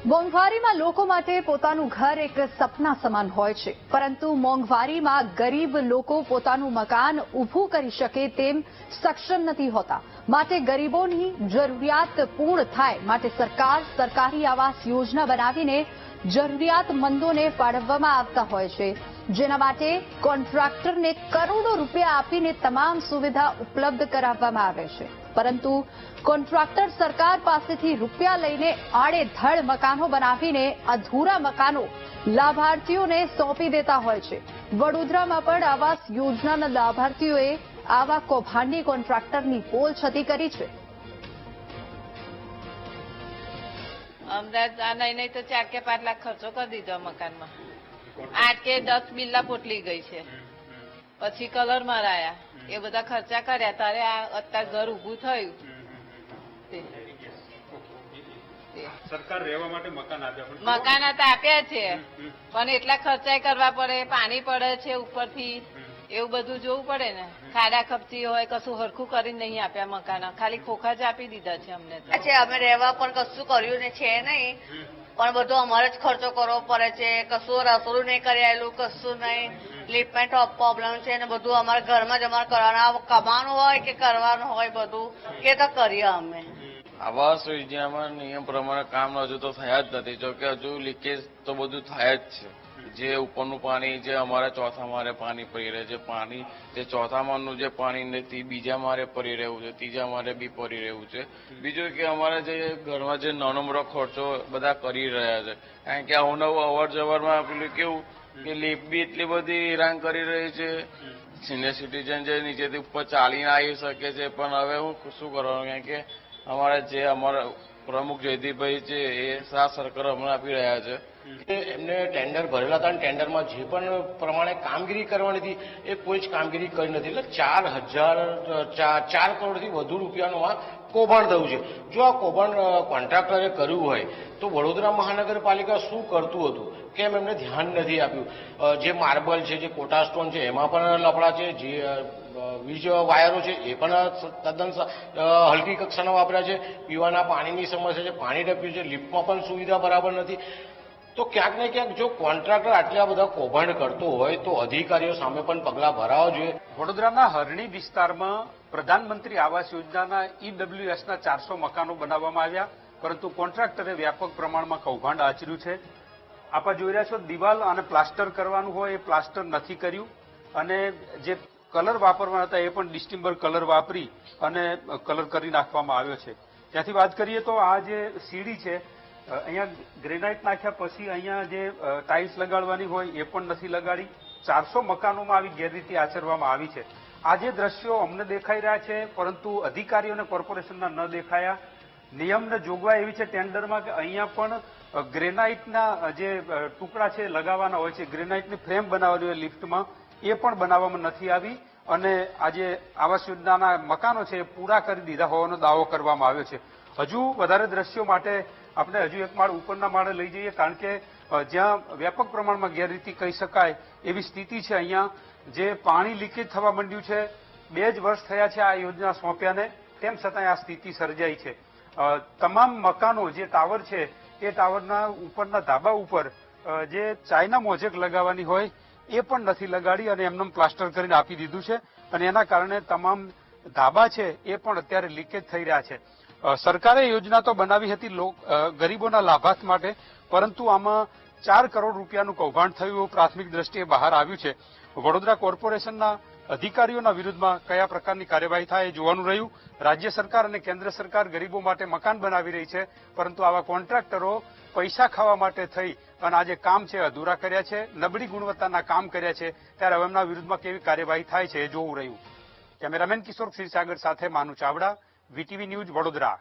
મોંઘવારીમાં લોકો માટે પોતાનું ઘર એક સપના સમાન હોય છે, પરંતુ મોંઘવારીમાં ગરીબ લોકો પોતાનું મકાન ઊભું કરી શકે તેમ સક્ષમ નથી હોતા। માટે ગરીબોની જરૂરિયાત પૂર્ણ થાય માટે સરકાર સરકારી આવાસ યોજના બનાવીને જરૂરિયાતમંદોને ફાળવવામાં આવતા હોય છે, જેના માટે કોન્ટ્રાક્ટરને કરોડો રૂપિયા આપીને તમામ સુવિધા ઉપલબ્ધ કરાવવામાં આવે છે। પરંતુ કોન્ટ્રાક્ટર સરકાર પાસેથી રૂપિયા લઈને આડેધડ મકાનો બનાવીને અધૂરા મકાનો લાભાર્થીઓને સોંપી દેતા હોય છે। વડોદરામાં પણ આવાસ યોજનાના લાભાર્થીઓએ આવા કૌભાંડી કોન્ટ્રાક્ટરની પોલછતી કરી છે। અમદાવાદ નહીં તો 4 કે 5 લાખ ખર્ચો કરી દીધો મકાનમાં, 8 કે 10 બિલ્લા પોટલી ગઈ છે, પછી કલર મરાયા, એ બધા ખર્ચા કર્યા તારે આ અત્યારે ઘર ઊભું થયું। સરકાર રહેવા માટે મકાન આપ્યા છે, પણ એટલા ખર્ચા કરવા પડે, પાણી પડે છે ઉપરથી, એવું બધું જોવું પડે ને। ખાડા ખપચી હોય, કશું હરખું કરીને નહીં આપ્યા મકાન, ખાલી ખોખા જ આપી દીધા છે અમને તો। અમે રહેવા પણ કશું કર્યું છે નહીં, પણ બધો અમારે જ ખર્ચો કરવો પડે છે। કશું રસોડું નહીં કરી આવેલું, કશું નહીં, લિફ્ટમાં પ્રોબ્લેમ છે ને બધું અમારા ઘરમાં જ અમારે કરવાનું, કમાવાનું હોય કે કરવાનું હોય બધું કે તો કરીએ અમે। આવાસ યોજનામાં નિયમ પ્રમાણે કામ હજુ તો થયા જ નથી, જોકે હજુ લીકેજ તો બધું થાય જ છે। જે ઉપરનું પાણી જે અમારા ચોથા માળે પાણી પડી રહે છે, પાણી જે ચોથા માળનું જે પાણી નથી બીજા માળે પડી રહ્યું છે, ત્રીજા માળે બી પડી રહ્યું છે। બીજું કે અમારા જે ઘરમાં જે નાનો મોટો ખર્ચો બધા કરી રહ્યા છે, કારણ કે અવનવું અવર જવરમાં પેલું કેવું કે લીફ બી એટલી બધી હેરાન કરી રહી છે। સિનિયર સિટીઝન જે નીચેથી ઉપર ચાલીને આવી શકે છે, પણ હવે હું શું કરવાનું, કારણ કે અમારા પ્રમુખ જયદીપભાઈ છે એ સાથ સરકાર હમણાં આપી રહ્યા છે। એમને ટેન્ડર ભરેલા હતા અને ટેન્ડરમાં જે પણ પ્રમાણે કામગીરી કરવાની હતી એ કોઈ જ કામગીરી કરી નથી, એટલે 4 કરોડથી વધુ રૂપિયાનું આ કૌભાંડ થયું છે। જો આ કૌભાંડ કોન્ટ્રાક્ટરે કર્યું હોય તો વડોદરા મહાનગરપાલિકા શું કરતું હતું, કેમ એમને ધ્યાન નથી આપ્યું? જે માર્બલ છે, જે કોટા સ્ટોન છે એમાં પણ લફડા છે, જે વીજ વાયરો છે એ પણ તદ્દન હલકી કક્ષાના વાપર્યા છે, પીવાના પાણીની સમસ્યા છે, પાણી ટપ્યું છે, લિફ્ટમાં પણ સુવિધા બરાબર નથી। તો ક્યાંક ને ક્યાંક જો કોન્ટ્રાક્ટર આટલા બધા કૌભાંડ કરતો હોય તો અધિકારીઓ સામે પણ પગલાં ભરાવા જોઈએ। વડોદરાના હરણી વિસ્તારમાં પ્રધાનમંત્રી આવાસ યોજનાના ઈડબ્લ્યુએસના 400 મકાનો બનાવવામાં આવ્યા, પરંતુ કોન્ટ્રાક્ટરે વ્યાપક પ્રમાણમાં કૌભાંડ આચર્યું છે। આપ જોઈ રહ્યા છો, દિવાલ અને પ્લાસ્ટર કરવાનું હોય એ પ્લાસ્ટર નથી કર્યું, અને જે કલર વાપરવાના હતા એ પણ ડિસ્ટિમ્બર કલર વાપરી અને કલર કરી નાખવામાં આવ્યો છે। ત્યાંથી વાત કરીએ તો આ જે સીડી છે, અહીંયા ગ્રેનાઇટ નાખ્યા પછી અહીંયા જે ટાઇલ્સ લગાડવાની હોય એ પણ નથી લગાડી। 400 મકાનોમાં આવી ગેરરીતિ આચરવામાં આવી છે। આ જે દ્રશ્યો અમને દેખાઈ રહ્યા છે, પરંતુ અધિકારીઓને કોર્પોરેશનના ન દેખાયા। નિયમને જોગવાઈ એવી છે ટેન્ડરમાં કે અહીંયા પણ ગ્રેનાઇટના જે ટુકડા છે લગાવવાના હોય છે, ગ્રેનાઇટની ફ્રેમ બનાવવાની હોય લિફ્ટમાં, એ પણ બનાવવામાં નથી આવી, અને આ જે આવાસ યોજનાના મકાનો છે એ પૂરા કરી દીધા હોવાનો દાવો કરવામાં આવ્યો છે। હજુ વધારે દ્રશ્યો માટે આપણે હજુ એક માળ ઉપરના માળે લઈ જઈએ, કારણ કે જ્યાં વ્યાપક પ્રમાણમાં ગેરરીતિ કહી શકાય એવી સ્થિતિ છે। અહીંયા જે પાણી લીકેજ થવા માંડ્યું છે, 2 જ વર્ષ થયા છે આ યોજના સોંપ્યાને, તેમ છતાં આ સ્થિતિ સર્જાઈ છે। તમામ મકાનો જે ટાવર છે એ ટાવરના ઉપરના ધાબા ઉપર જે ચાઇના મોઝેક લગાવવાની હોય એ પણ નથી લગાડી અને એમને પ્લાસ્ટર કરીને આપી દીધું છે, અને એના કારણે તમામ ધાબા છે એ પણ અત્યારે લીકેજ થઈ રહ્યા છે। સરકારે યોજના તો બનાવી હતી ગરીબોના લાભાર્થ માટે, પરંતુ આમાં 4 કરોડ રૂપિયાનું કૌભાંડ થયું એવું પ્રાથમિક દ્રષ્ટિએ બહાર આવ્યું છે। વડોદરા કોર્પોરેશનના અધિકારીઓના વિરુદ્ધમાં કયા પ્રકારની કાર્યવાહી થાય એ જોવાનું રહ્યું। રાજ્ય સરકાર અને કેન્દ્ર સરકાર ગરીબો માટે મકાન બનાવી રહી છે, પરંતુ આવા કોન્ટ્રાક્ટરો પૈસા ખાવા માટે થઈ અને આ જે કામ છે અધૂરા કર્યા છે, નબળી ગુણવત્તાના કામ કર્યા છે, ત્યારે હવે એમના વિરુદ્ધમાં કેવી કાર્યવાહી થાય છે એ જોવું રહ્યું। કેમેરામેન કિશોર ક્ષીરસાગર સાથે માનુ ચાવડા, વીટીવી ન્યૂઝ, વડોદરા।